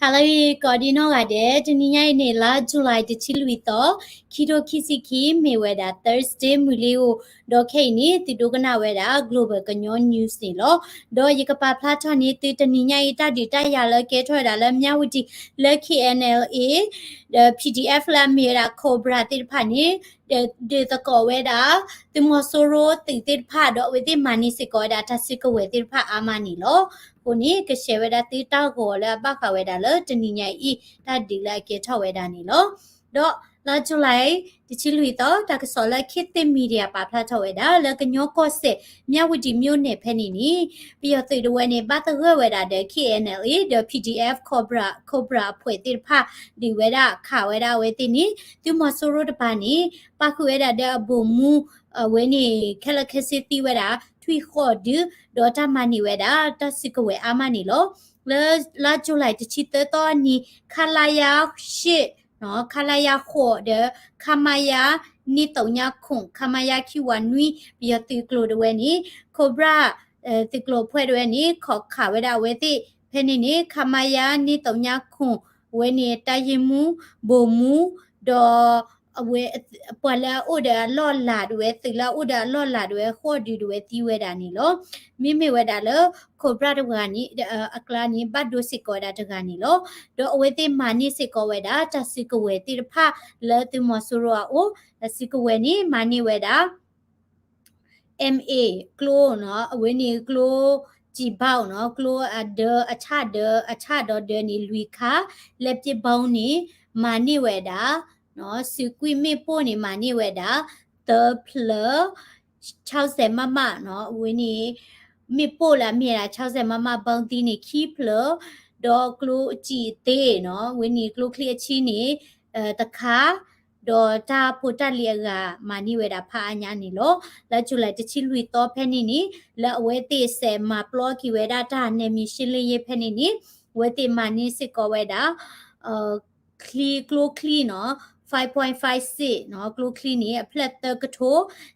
Hello, Cordino Gade, Jania Nela, July the Chiluito, Kido Kisiki, Mayweather, Thursday, Mulio, Dokani, the Dogana Weda, Global Canyon News Nilo, Do Yakapa Platoni, Titania Ita, Dita Yala, Keto, Alamia, Lucky NLA, the PDF La Mira Cobra Tirpani, the Coweda, the Mosoro, the Pado with the money Sicoda, Tassico with the Pa Amanilo. ကိုနီကရှေဝဒတိတောက်ကိုလည်းဘခဝဒလတနိညာဤတဒီလိုက်ကေထောဝဒနီလောတော့လာဂျူလိုက်တချီလူတော့တကဆောလက်ခေတ်တင်မီဒီယာပါဖလာထောဝဒလကညောကောစစ်မြဝတီမြို့နယ်ဖက်နီနီပြီးတော့သေတဝဲနေပတ်သက်ဝဒတဲ့ KNLA the PDF Cobra ဖွဲ့တိဖဒီဝဒခဝဒဝဲတိနီသူမဆိုရတပါနီပခုဝဒတဲ့ဘူမူဝဲနေခလခစစ်တိဝဒထွေခေါ်ဒဒေါ်တာမနီဝဲတာတစကဝဲအာမနီလောလာဂျူလိုက်တချီတော်နီခလာယာရှစ်နော်ခလာယာခေါ်တဲ့ခမယာနီတောင်ညာခုံခမယာခီဝနွီပြီးတော့တီကလိုဒဝဲနီကိုဘရာတီကလိုဖွဲ့ဒဝဲနီခေါ်ခဝဲတာဝဲတိဖဲနေနီခမယာနီတောင်ညာခုံဝဲနေတယမူဘိုမူဒေါ်အဝဲပလာဥဒါလော်လာတွေသီလာဥဒါလော်လာတွေခေါ်ဒီတွေတီဝဲတာနီလောမိမိဝဲတာလောခိုဘရတဝါနီအကလာနီဘတ်ဒိုစီကောဒါတကနီလောဒေါ်အဝဲတိမာနီစီကောဝဲတာတစီကဝဲတိဖာလဲတိမဆူရောအိုစီကဝဲနီမာနီဝဲတာ MA ကလိုနော်အဝဲနီကလိုจีบ่าวเนาะกลัวอะชาเดอเดนี่ลุยคาเล็บจิบ่าวนี่มานี่เวดาเนาะสุกุยไม่ป้นี่มานี่เวดาเตอเพล60มะเนาะวินี่ไม่ป้ละมีละ60มะบางทีนี่ขี้เพลดอกลูจีเตเนาะวินี่กลูเคลียชีนี่ตะคาดอตาพุตะเลียกามานี่เวดาพาอัญญานี่โลแล้วจุไลจะชิลุยตอแพนี่นี่แล้วเวติเสมาปลอกิเวดาตาเนมีชิลีเยแพนี่นี่เวติมานี่สิกอเวดาคลีกลูคลีเนาะ5.56เนาะกลูคลีนี่เพลตเตอร์กโท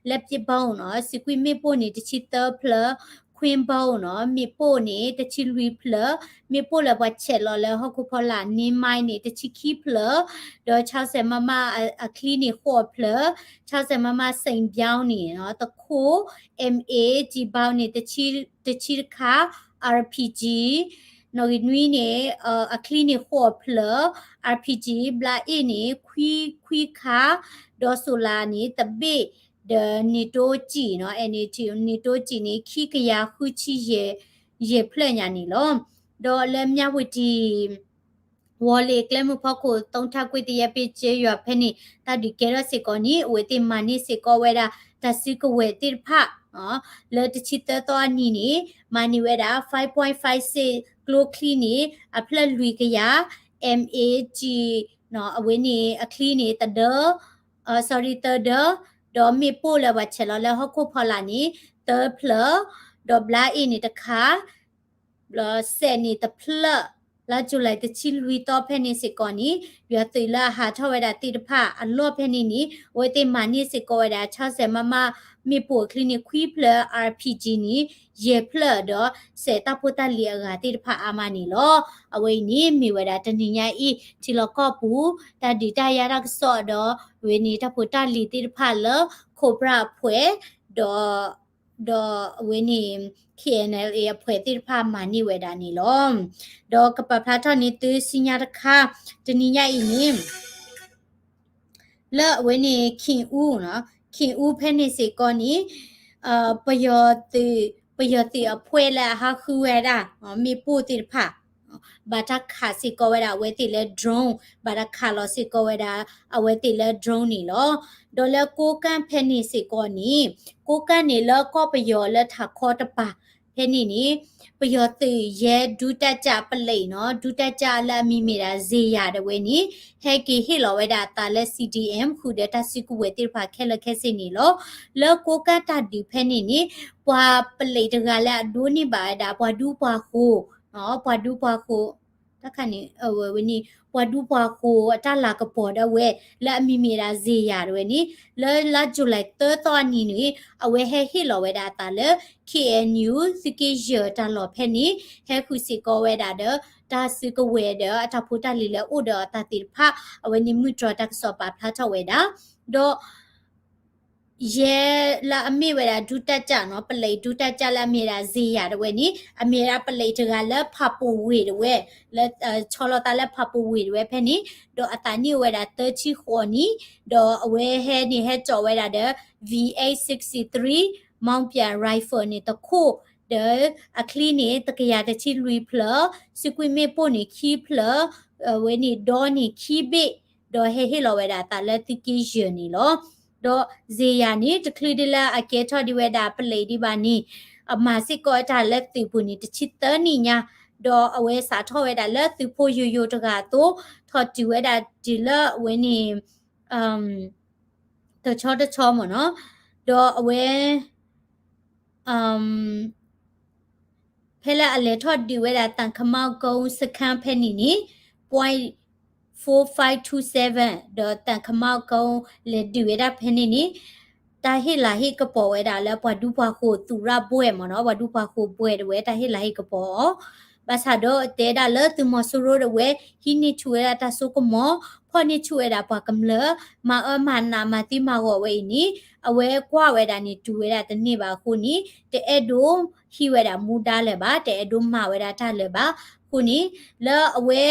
เล็บจิบ้าเนาะสิกุยไม่ป้นี่จะชิเตอร์เพลควีนบ้าเนาะมีป้นี่จะชิลุยเพลมีป้ละบัดเชลแล้วเฮาคุพอลานี่ไม้นี่จะชิคีเพลโดยชาวเซมาคลีนี่ขอเพลชาวเซมาเซิงเปียวนี่เนาะตะโค MA จิบ้านี่จะชิคา RPGนอกินวีเนี่ยคลีนี่ขอเพล RPG บลาเอนี่คุยคาดอสุลานี่ตะเบเดนิโตจีเนาะเอนี่จีนิโตจีนี่ขี้กะยาคุชิเยเพลญานี่ลอดอเลมยาวดีวอลเลกเลมพอโคตงทักกุยติยะเปเจยอเพนี่ตาดิเกรสิกอนี่เวติมานี่สิกอเวดาตาสิกเวติพะเนาะเลติชิตตอนี่นี่มานี่เวดา5.56กลูคลีนี่อเพลลุยกะยา MAG เนาะอเวนี่อคลีนี่ตะเดsorry ตะเดดอมีปูละวัดเชลแล้วเฮาคุพอลานี่เตอเพลดอบลาอีนี่ตะคาลอเซนี่ตะเพลလာဂျူလိုက်တချီလူတော့ဖဲနေစစ်ကောနီရတိလာဟာထဝဒတိတဖအလော့ဖဲနေနီဝေတိမာနီစစ်ကောဝဒ60မမေပိုကလီနီခွီပလ RPG နီယေပလတော့စေတပုတလီယာတိတဖအာမနီလောအဝိနီမိဝဒတနိညာဤချီလကောပူတဒီတရရက်ဆော့တော့ဝေနီတပုတလီတိတဖလခိုပရာဖွဲတော့ဝေနီ KNLA ဖွဲ့တိဖာမာနီဝဲဒါနီလောဒေါ်ကပဖလာထနီတူစညာတခါတနီညာဤနီလဲဝဲနီခင်ဦးနော်ခင်ဦးဖဲနေစေကောနီပယောတိအဖွဲလာဟာခူဝဲဒါမီပူတိဖာဘာတာခါစီကောဝဲဒါဝဲတိလဲ drone ဘာတာခါလောစီကောဝဲဒါအဝဲတိလဲ drone နီလောဒေါ်လဲကိုကန်ဖဲနေစေကောနီကိုကန်နေလောကောပယောလဲထခေါ်တပါဖဲนี่ปยอติเยดูตะจาปะเลยเนาะดูตะจาละมีเมราเซยาดเวนี่เฮกิฮิลอเวดาตาเล CDM ခုဒတာစီကူဝဲတိဖာခဲလခဲစနေလောလောကိုကတာဒီဖဲนี่ပွာပလေတကလာဒိုနိပါဒါပွာဒူပွာခိုเนาะပွာဒူပွာခိုတ တာခဏနေဝနီပွားဒူပွားကိုအတလာကပေါ်တော့ဝဲလက်အမီမီရာဇေရတော့နီလာဂျူလိုက်တော့နီနီအဝဲဟဲဟီလောဝဲတာတာလေ KNU စကေရတာလောဖဲနီဟဲခုစီကောဝဲတာဒါစီကဝဲအထဖူတာလီလေဥဒတာတိဖာအဝဲနီမူထတက်ဆောပါဖလာထဝဲတာတော့ရဲလာအမေဝဲတာဒူတက်ကြနော်ပလိတ်ဒူတက်ကြလာအမေရာဇေရတော့ဝဲနီအမေရာပလိတ်တကလည်းဖပူဝေတော့ဝဲလက်ချောလတာလည်းဖပူဝေတော့ဝဲဖဲနီတော့အတနီဝဲတာတချီခေါ်နီတော့အဝဲဟဲနီဟဲကြော်ဝဲတာတဲ့ VA63 မောင်ပြန် rifle နေတခုအခလီနေတကရတချီလူဖလစကွေမေပိုနေခီဖလဝဲနီဒေါ်နီခီဘေဒေါ်ဟဲလောဝဲတာတလက်တိကီဂျီနီလောတော့ဇေယာနီတခလီဒလာအကဲထော်ဒီဝဲတာပလေဒီဘာနီအမစစ်ကောတာလက်တီပူနီတချစ်တနီညာတော့အဝဲစာထော်ဝဲတာလက်သူဖိုယိုယိုတကတော့ထော်တီဝဲတာဒီလဝဲနီတချောတချောမနော်တော့အဝဲဖဲလာအလေထော်ဒီဝဲတာတန်ခမောက်ကုန်းစခန်းဖဲနီနီ0.4527တော့တန်ခမောက်ကုန်းလေဒီဝဲတာဖဲနီနီတာဟိလာဟိကပေါ်ဝဲတာလဲဘွာဒူဘွာခိုသူရဘွဲမနော်ဘွာဒူဘွာခိုဘွဲတဝဲတာဟိလာဟိကပေါ်ဘာသာတော့တဲတာလဲသူမဆူရိုတဝဲဟိနိချွေတာဆုကမောဖော်နိချွေတာဘွာကမလမာမနာမတိမာဝဝဲနီအဝဲကွာဝဲတာနီတူဝဲတာတနေ့ပါခုနီတဲဒိုဟိဝဲတာမူတာလဲပါတဲဒိုမာဝဲတာထားလဲပါခုနီလဲအဝဲ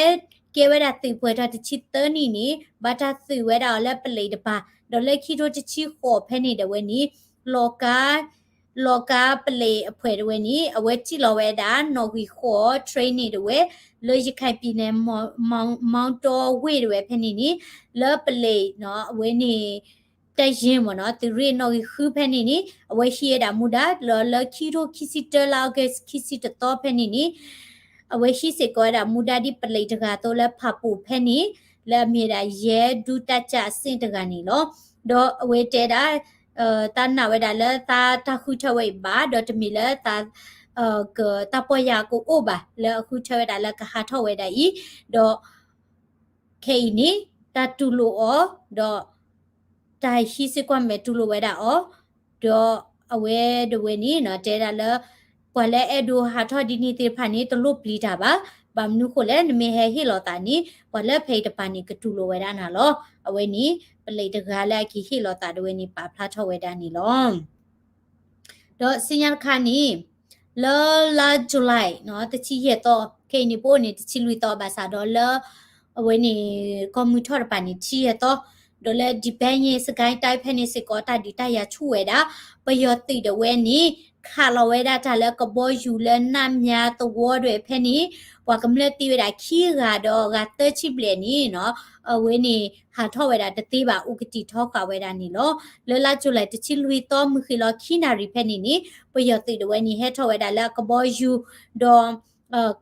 ကဲဝဲတာတိပွဲတာတချစ်တနီနီဘာတာစီဝဲတာလဲပလေတပါဒေါ်လက်ခီတို့တချီခေါ်ဖဲနေတယ်ဝဲနီလောကာပလေအဖွဲတွေနီအဝဲချီလောဝဲတာနော်ဂီခေါ် training တွေလေရခိုင်ပြည်နယ်မောင်တော်ဝေတွေဖဲနေနီလဲပလေနော်အဝဲနေတိုင်ရင်မနော်သူရေနော်ဂီခူဖဲနေနီအဝဲရှိရတာမူတာလခီတို့ခီစီတလာဂက်ခီစီတတော့ဖဲနေနီအဝဲရှိစေကောတာမူတာဒီပလေတကတော့လဲဖပူဖဲနေလဲမြေတာရဲဒူတက်ချစင်တကနေလောတော့အဝဲတဲတာတန်နာဝဲတာလဲတာခုထဝဲပါတော့တမီလဲကတပရကိုအိုပါလဲအခုထဝဲတာလဲကဟာထဝဲတာဤတော့ခေနီတတူလိုအောတော့တိုင်ရှိစကွမ်မဲတူလိုဝဲတာအောတော့အဝဲဒဝဲနီနော်တဲတာလဲပွာလဲအဒိုဟာထဒီနီတေဖာနီတလို့ပလီတာပါဘမ်နုခိုလဲနမေဟဲဟီလောတာနီပွာလဲဖေးတပါနီကတူလိုဝဲတာနာလောအဝဲနီပလေတကားလိုက်ခီဟီလောတာဒဝဲနီပါဖလာထောဝဲတာနီလောတော့စင်ရခါနီလာဇူလိုင်နော်တချီရတော့ခေနီပိုနီတချီလူတော့ဘာသာတော့လာအဝဲနီကွန်မြူတာပါနီချီရတော့ဒေါ်လာဒီပန်ရဲ့စကိုင်းတိုင်းဖက်နေစကောတာဒီတရချူဝဲတာပယောတိတဝဲနီခါလဝဲတာတလဲကဘောယူလဲနမ်ညာတဝေါ်တွေဖဲနီဘွာကမလက်တီဝဲတာခီကတော့ကတချိပလေနီနော်အဝဲနီဟာထောဝဲတာတတိပါဥကတိထောခဝဲတာနီလောလဲလာကျလိုက်တချိလူတော့မခီလောခီနာရီဖဲနီနီပယောတိတဝဲနီဟဲထောဝဲတာလဲကဘောယူတော့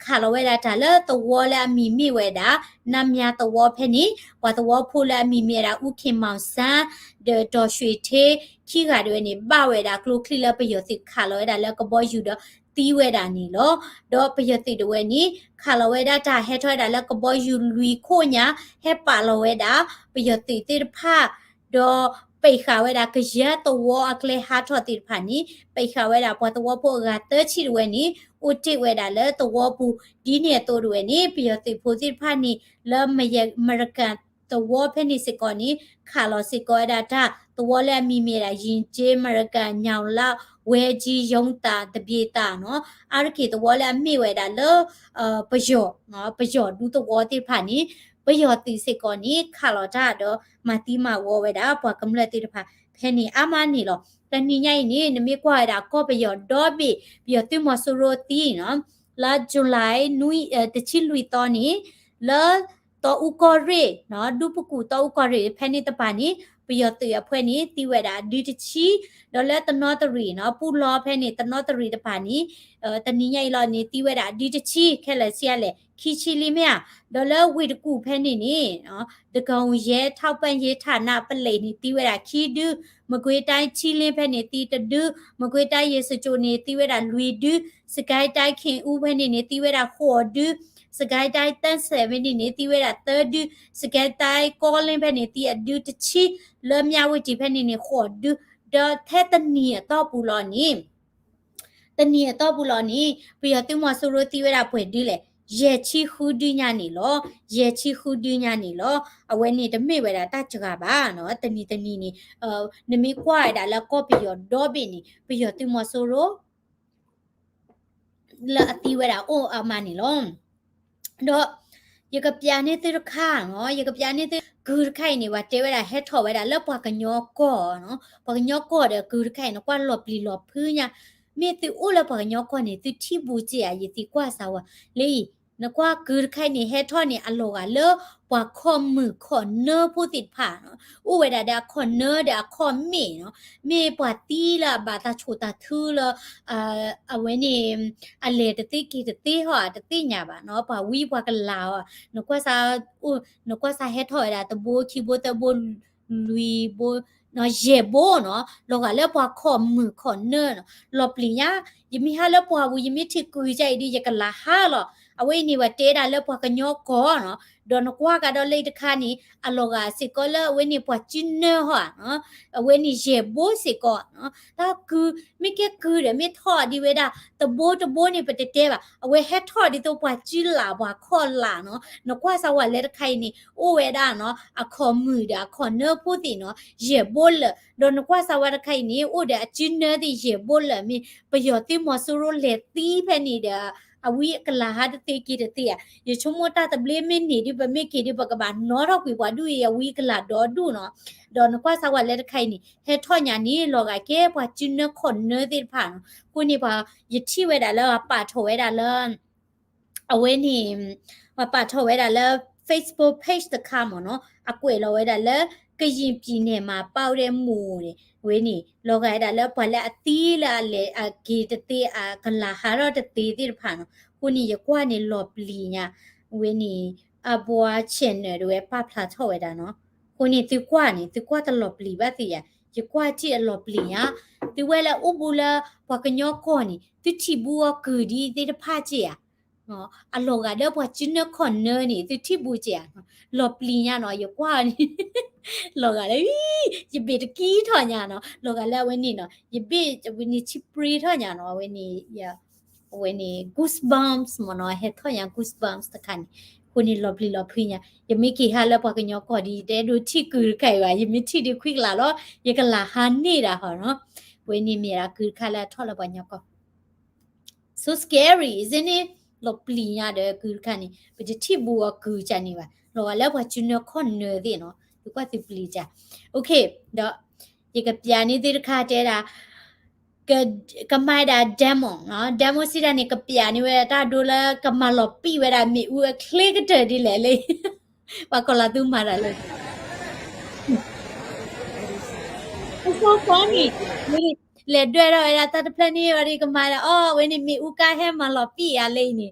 ခါလဝဲတာလဲတဝေါ်လဲမီဝဲတာနမ်ညာတဝေါ်ဖဲနီဘွာတဝေါ်ဖိုလဲမီတာဥခင်မောင်ဆန်းဒေါ်ရွှေသေးခီကတွေနေပဝဲတာကလုခလီလပယောတိခါလဝဲတာလဲကဘောယူတော့တီးဝဲတာနီလောတော့ပယောတိတဝဲနီခါလဝဲတာဟဲထွဲတာလဲကဘောယူလူခိုညာဟဲပါလဝဲတာပယောတိတိဖာတော့ပိခါဝဲတာကရတဝအကလေဟာထောတိဖာနီပိခါဝဲတာပေါ်တဝဖို့ကတချီဝဲနီဥတိဝဲတာလဲတဝဘူးဒီနေတိုးဝဲနီပယောတိဖိုတိဖာနီလဲမရကန်တဝဖဲနီစကောနီခါလောစကောဒါတာတဝလဲမီမီရာရင်ကျဲမရကန်ညောင်လာဝဲကြီးယုံတာတပြေတာနော်အာရကေတဝလဲမိဝဲတာလောပယောနော်ပယောဒူတဝတိဖာနီပယောတိစကောနီခါလောတာတော့မတိမဝဝဲတာဘွာကမလက်တိတဖာဖဲနီအမနီလောတနီညိုင်နီနမေကွာတာကောပယောဒေါ်ဘီပယောတိမဆူရိုတီနော်လာဇူလိုင်နွီတချီလူတော်နီလာတော့ဥကောရေနော်ဒုပကူတော့ဥကောရေဖဲနေတပါနီပယောတရဖွဲနေတီဝဲတာဒီတချီဒေါ်လဲတနောတရီနော်ပူလောဖဲနေတနောတရီတပါနီတနီညိုင်လောနေတီဝဲတာဒီတချီခဲလက်စီရလေခီချီလီမယာဒေါ်လဲဝေတကူဖဲနေနေနော်တကောင်ရဲထောက်ပံ့ရေးဌာနပလေနေတီဝဲတာခီဒူမကွေးတိုင်းချီလင်းဖဲနေတီတဒူမကွေးတိုင်းရေစချိုနေတီဝဲတာလူီဒူစကိုင်းတိုင်းခင်ဦးဖဲနေတီဝဲတာခေါ်ဒူ สกายได้ตั้ง7นี่ตีเวลา3สกายได้ก็เล่นแผ่นนี่ตีดูตชีเริ่มยาวจีแผ่นนี่ขอดูเดอแท้ตันนี่ต่อปูลอนี่ตันนี่ต่อปูลอนี่ไปยติมอสุรตีเวลาป่วยดีเลยเยชีฮูดีญานี่ลอเยชีฮูดีญานี่ลอเอาไว้นี่ตะเมเวลาตาจกะบ้าเนาะตันนี่นี่นมีกว่าได้แล้วก็ไปยอดอบินี่ไปยติมอสุรละตีเวลาโออามานี่ลอดอยากกับยานี่ติรข้างเนาะอยากกับยานี่ติกือไข่นี่ว่าเจเวลาเฮ็ดถอเวลาแล้วปากกันยอก่อเนาะปากกันยอก่อเด้อกือไข่เนาะกว่าหลบลีหลบพื้นเนี่ยมีติอุละปากกันยอก่อนี่ติที่บูเจียยติกว่าสาวะเลยนะกว่ากือไข่นี่เฮ็ดถอนี่อโลกะเลอปากคอมมือขอนเนอผู้ติดผ่าเนาะอุเวดาดาคอนเนอร์ดาคอมเมเนาะเมปาตีละบาตาโชตาทือละเอาไว้นี่อเลตติกีตติฮอตติญาบะเนาะปาวีปากะลาวนกว่าซานกว่าซาเฮ็ดถอยดาตะโบคีโบตะโบลุยโบเนาะเยโบเนาะลอกะแล้วปาขอมมือขอนเนอเนาะลอปลีญายิมีฮาแล้วปาวูยิมีทิกุยใจดียะกะลาฮาลอเอาไว้นี่ว่าเตดาแล้วปากะญอกอเนาะดอนกว่าก็ดอเลยตะคานี่อโลกาสิก็เลเวนี่ปาจินเนอฮะเนาะเวนี่เยโบสิก็เนาะตาคือไม่แก่คือเดไม่ทอดีเวดาตะโบนี่ปะเตเตบะเอาไว้เฮ็ดทอดิตัวปาจิลาบ่คอลาเนาะนกว่าสวะเลตะไคนี่โอเวดาเนาะอะคอมือดาคอเนอพูติเนาะเยโบลดอนกว่าสวะตะไคนี่โอเดอะจินเนอดิเยโบลมีประโยชน์ที่มอสุโรเลตีเพนี่เดอวิกลาหาตะกีตะเตียยชมมตาตะเบลมินนี่ดิบะเมกีดิบะกะบานอรอกวิวาดูยวิกลาดอดูเนาะดอนกว่าสวะเลตะไคนี่เฮ็ดทอญานี่ลอกะเกปะจินเนอคอนเนอติผ่านกูนี่ปะยทิเวดาแล้วปาโถเวดาแล้วเอาไว้นี่มาปาโถเวดาแล้ว Facebook page ตะคามเนาะอะกวยเราเวดาแล้วကရင်ပြည်နယ်မှာပေါက်တဲ့မူတွေဝင်းနေလောကရတာแล้วพอแล้วตีละเลยอะเกตติอะกลาหารอตติติผ่านกูนี่ยกว่านี่หลบลีเนี่ยဝင်းနေအဘွားချင်တယ်တွေပပလာထောက်ရတာเนาะกูนี่ติกว่านี่ติกว่าตลบลีบัดติยยกว่าที่หลบลีอ่ะติเวลาอุบุละปากญอก่อนี่ติทิบัวกือดีติตะพาจิอ่ะเนาะอะโลกาเด้อพอจินเนคอนเนอร์นี่ติทิบูจิอ่ะหลบลีเนี่ยเนาะยกว่านี่လောကလည်းယပိတကီထော်ညာနော်လောကလည်းဝင်းနေနော်ယပိဝင်းနေချပရီထော်ညာနော်ဝင်းနေဝင်းနေ goosebumps မနော်ဟဲထော်ညာ goosebumps တခါနေကိုနေလော်ပလီလော်ဖိညာယမိကေဟာလည်းပကညောကော်ဒီတဲဒူထိကူခိုင်ပါယမိထိဒီခွိကလာတော့ယကလာဟာနေတာဟောနော်ဝင်းနေမြေရာကူခါလာထော်လပညောကော so scary isn't it လော်ပလီညာတဲ့ကူခါနေပတိထိဘူကူချန်နေပါလောကလည်းပချွနခွန်နေတယ်နော်ဒီကွာတိပလီကြโอเคတော့ဒီကပြာနေတိခါတဲတာကမိုင်ဒါဒမ်မွန်နော်ဒမ်မွန်စီတာနေကပြာနေဝဲတာဒိုလာကမလော်ပိဝဲတာမီဦးကလစ်တဲ့ဒီလေလေပါကလာသူမာရလေ It's so funny လေတွေ့တော့ရတာတပလနေရဒီကမာလာအော်ဝင်းနေမီဦးကဟဲမလော်ပိရလေနေ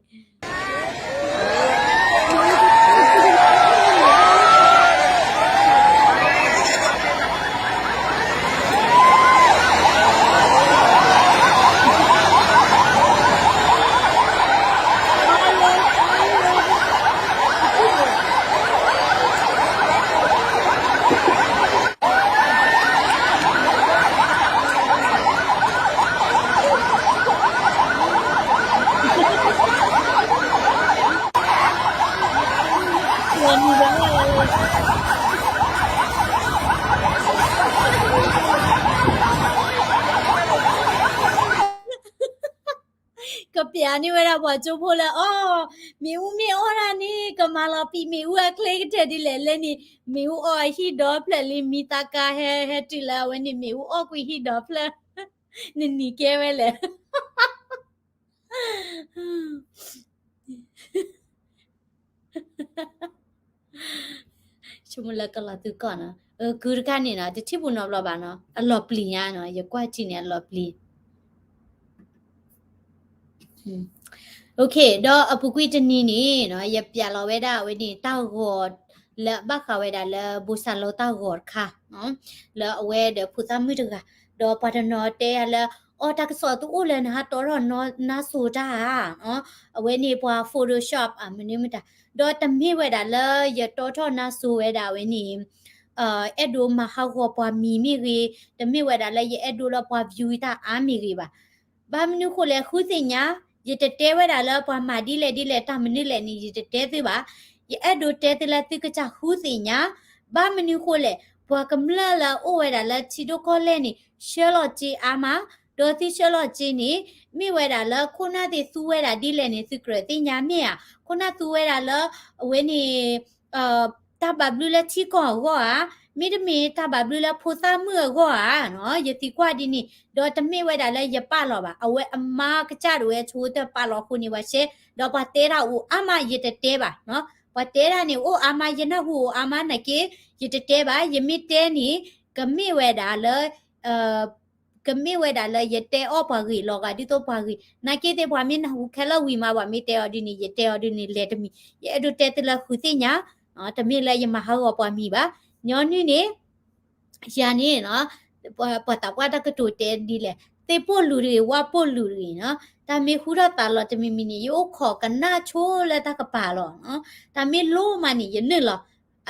ကပြာနေဝဲတာပေါ့ကျိုးဖို့လဲအော်မီဦးမီအော်ရာနေကမာလာပီမီဦးကလေကတဲ့ဒီလေလဲနေမီဦးအော်ဟီဒေါဖလက်လီမီတာကာဟဲတီလာဝဲနေမီဦးအော်ကွီဟီဒေါဖလက်နနီကဲဝဲလဲชมละกะละตุก่อนนะกูรกันนี่นะติบุนอบลอbaเนาะอลอปลีญาเนาะยกว่าจิเนี่ยลอปลีโอเคดออปุกุยตนีนี่เนาะยะปะลอเวดาเวนี่ตาวอดละบักขะเวดาละบุษาโลตาวอดค่ะเนาะละอเวเดพุตามิตกะดอปาตนอเตละ or tak so tu ulen ha toro no na soda we ni pwa photoshop amini mita do tami we da la ye to na so we da we ni edo ma ha ho pwa mi mi ri tami we da la ye edo la pwa view ta a mi ri ba minu ko le khu sin nya ye te te we da la pwa ma di le ta mini le ni ye te te ba ye edo te la ti ka cha khu sin nya ba minu ko le pwa kamla la o we da la chi do ko le ni shelo chi amaဒေါ်သီရှလော့ချင်းနီမိဝဲတာလခုနတဲ့သူဝဲတာဒီလေနေစကရတင်ညာမြอ่ะခုနသူဝဲတာလအဝဲနေတဘဘလူလက်ချီကောဟောမိဒမီတဘဘလူလက်ဖိုသာမှုဟောနော်ယတိကွာဒီနီဒေါ်တမိဝဲတာလဲရပလောပါအဝဲအမကကြရွယ်ချိုးတဲ့ပလောခုနေပါရှေဒေါ်ပါတဲတာဦးအမရတဲ့တဲပါနော်ပတဲတာနေဦးအမရနဟူအမနကေရတဲ့တဲပါယမိတဲနီကမိဝဲတာလဲကမိဝဲတာလဲရတဲအောပါဂီလောကဒီတော့ပါဂီနာကေတဲ့ဘွားမင်းဟူခဲလဝီမာပါမိတဲအော်ဒီနီရတဲအော်ဒီနီလက်တမီရအဲ့ဒိုတဲတလခုသိညာတမီလဲရမဟာောပွားမိပါညောနီနေယာနေနော်ပတာပွားတကတူတဲဒီလေတေပို့လူတွေဝါပို့လူတွေနော်ဒါမေခူရတာလောတမီမီနီယောခေါ်ကနာချိုးလဲတကပါလောနော်ဒါမေလိုမနီယနေလော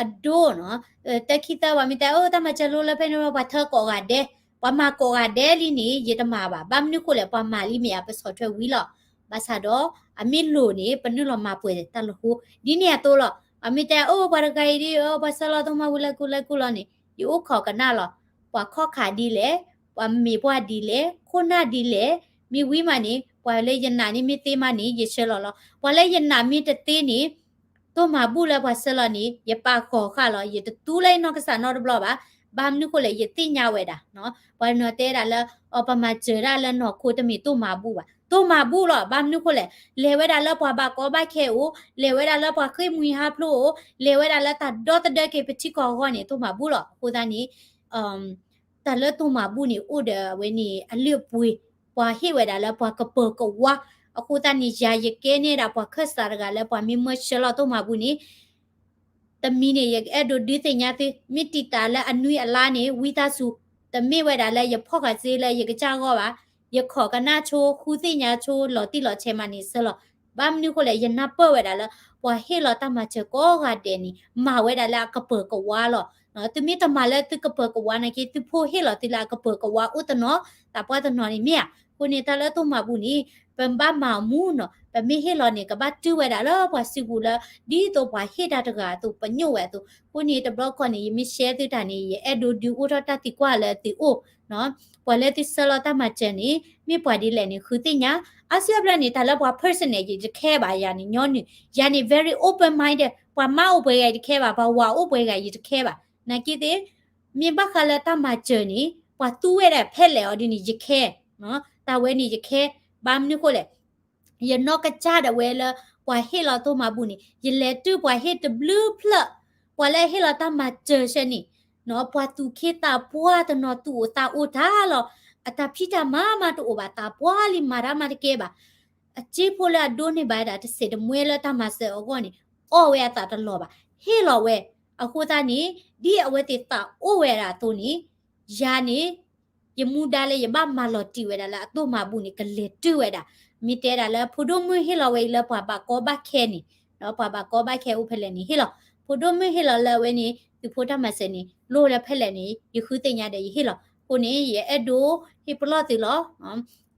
အဒိုနော်တခိတဝမီတဲအိုတမချလိုလဲဖဲနော်ဘာထကောကတဲ့ပမာကောကတဲ့လီနီရတမပါဘာမနုကိုလေပမာလီမီယာပစောထွဲဝီလောဘာသာတော့အမီလိုနေပနုလောမပွေတလဟုဒီနေတော့လောအမီတဲအိုဘာဂိုင်ဒီအိုဘာဆလာတော့မဝလကူလကူလောနေယောခေါ်ကနာလောပွာခေါ်ခါဒီလေပွာမီပွာဒီလေခုနာဒီလေမီဝီမနီပွာလေယနာနီမီသေးမနီယေရှလောလောပွာလေယနာမီတသေးနီတော့မဘူးလေပွာဆလာနီယပါခေါ်ခါလောယေတူးလိုက်နော်ကစားနော်ဘလောပါဘာမနုကိုလေယတိညာဝဲတာနော်ဘာနော်တဲတာလဲအပမာဂျရာလဲနော်ခိုတမီတို့မဘူးပါတို့မဘူးလောဘာမနုကိုလေဝဲတာလဲပွာဘာကောဘခဲဦးလေဝဲတာလဲပွာခိမွီဟာဖလို့လေဝဲတာလဲတာဒေါ်တဒဲကေပချီကောဟောနေတို့မဘူးလောခိုသားနီတလဲတို့မဘူးနီဥဒဝဲနီအလျပွေပွာဟိဝဲတာလဲပွာကပကဝါအခုတနီယာယကဲနေတာပွာခက်စားကလဲပွာမီမရှလောတို့မဘူးနီတမီနေရအဲ့ဒိုဒီတင်ညာတိမိတီတာလဲအနွေအလားနေဝီသားစုတမိဝဲတာလဲရဖော့ကစေးလဲရကကြကောပါရခေါ်ကနာချိုခူသိညာချိုလော်တိလော်ချေမနီဆလောဘာမနုကိုလဲရနာပဝဲတာလဲပွာဟေလော်တမချေကောကတဲ့နီမာဝဲတာလဲကပကဝါလောနော်တမိတမလဲတကပကဝါနကေတဖိုဟေလော်တိလာကပကဝါဥတနောတပွားတနော်နီမြကိုနေတာလဲတုမဘူးနီပမ်ဘာမာမူနော်ပမေဟေလော်နေကဘာတူဝဲတာလောပွာစီဘူးလာဒီတော့ပွာဟေတာတကတူပညို့ဝဲတူကိုနေတဘလော့ကောနေမီရှဲတူတာနေအဲ့ဒိုဒီဥထတတိကွာလဲတီအိုနော်ပွာလဲတိဆလောတမချန်နေမိပွာဒီလဲနေခူတိညာအဆီယဘလနေတာလပွာ personal ကြီးခဲပါယာနေညောနေယာနေ very open minded ပွာမအိုပွဲကြီးခဲပါဘာဝါအိုပွဲကြီးခဲပါနာကိတဲ့မြင်ဘခလာတမချန်နေပွာတူဝဲတဲ့ဖက်လေအော်ဒီနေကြီးခဲနော်တာဝဲနေကြီးခဲဘာမနုကိုလဲยนอกกระจาดเวลปว่าเฮลาโตมาบุนี่ยแลตุปว่าเฮตบลูพลปว่าแลเฮลาตามาเจอชนี่เนาะปว่าตูเคตาปว่าตะเนาะตูตาอุทาลออะตาพิตามาตูอบาตาปว่าลิมารามาตะเกบาอะจิโพลาโดนี่บาดาตะเสดมวยละตามาเซออกอนี่ออเวตาตะลอบาเฮลอเวအခုသားနေဒီအဝဲတေတာအိုဝဲတာသူနေယာနေယမူဒါလေယမမလော်တီဝဲတာလားအတော့မဘူးနေကလေတူဝဲတာမိတဲတာလဲဖူဒိုမွေဟီလဝဲလပွားပါကောဘခဲနီနော်ပွားပါကောဘခဲဥဖလဲနီဟီလဖူဒိုမွေဟီလလဲဝဲနီဒီဖိုတာမစနီလိုလဲဖဲလဲနီယခုတင်ရတဲ့ဟီလကိုနေရဲ့အဒိုဟီပလော့တီလော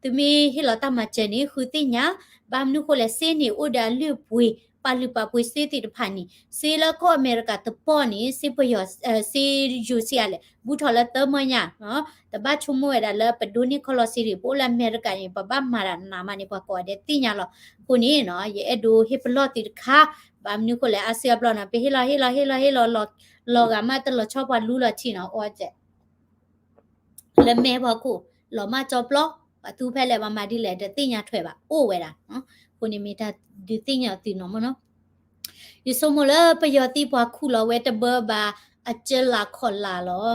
သူမီဟီလတာမချနီခုတင်ညာဘာမနုကိုလဲစင်းနီဥဒါလူပွေပါလူပါပွေစေတီတဖာနီစေလကောအမေရိကတပေါ်နီစေပယောစေယူစီရလဲဘူးထော်လဲတမညာနော်တပတ်ချုံမွေရလဲပဒိုနီခလောစီရီပိုလာအမေရိကရင်ပပမာရနာမနီပကောတဲ့တင်ညာလောကိုနေနော်ရဲ့အဒိုဟီပလော့တီခါဘာမနုကိုလဲအာဆီယဘလောနာပေဟီလာလောကမတလောချောပါလူလာချီနော်အောကျက်လဲမဲပါကိုလောမချောပလောအတူဖက်လဲမဒီလဲတဲ့တင်ညာထွဲပါအိုဝဲတာနော်ကိုနေမီတာဒီတင်ညာတင်နော်မနော်ဒီစမလပယောတိပွားခုလောဝဲတဘဘာအကျလာခေါ်လာလော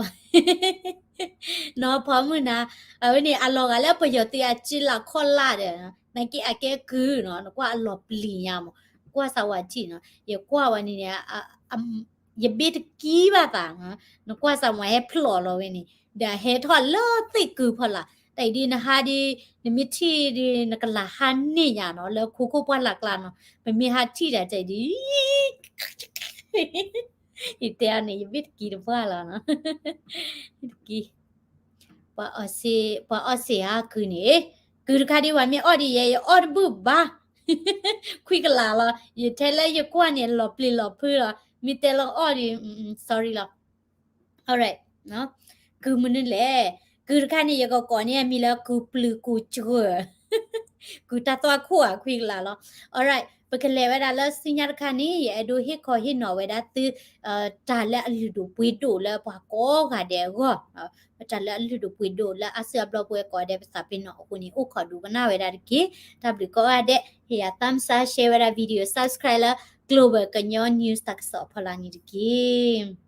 နော်ဖမနာအဲ့ဒီအလောကလည်းပယောတိအကျလာခေါ်လာတယ်နိုင်ကအကဲကူနော်ကွာအလောပလီရမကွာစဝချီနော်ရကွာဝနေနေရဘစ်ကီးပါတာနော်ကွာစဝဲဖလော်လောဝင်းနေဒါဟဲထော်လောသိကူဖလာ แต่ดีนะคะดีนิมิที่ดีนักละฮันนี่อย่างเนาะแล้วคูคูปว่าหลักลานเนาะเป็นมีฮัทที่แต่ใจดีอีเตียนี่บิดกีดว่าแล้วเนาะกีpa ose ku ni ku ka di wa mi odi ye od bu ba kwi kala la ye tele ye kwa ni lo pli lo phu la mi te lo odi sorry la alright เนาะคือมันนี่แหละคือค่านี่ยังก็ก่อนเนี่ยมีแล้วกูปลือกูจัวกูตาตัวขั่วคุยละเนาะ alright ปะกันเลยเวลาแล้วสิญญาค่านี่ไอ้ดูเฮ็ดขอเฮ็ดหนอเวลาตื้อตาและลิดูปุยดูแล้วปะก็ค่ะเดี๋ยวก็ตาและลิดูปุยดูแล้วอาเซียบล็อกเวก็เดี๋ยวภาษาเป็นเนาะคนนี้อุขอดูกันหน้าเวลากี้ทับลิก็ว่าเดเฮียตามซาแชร์เวลาวิดีโอ subscribe แล้ว global กันย้อน news ตักสอบพลังนี้กี้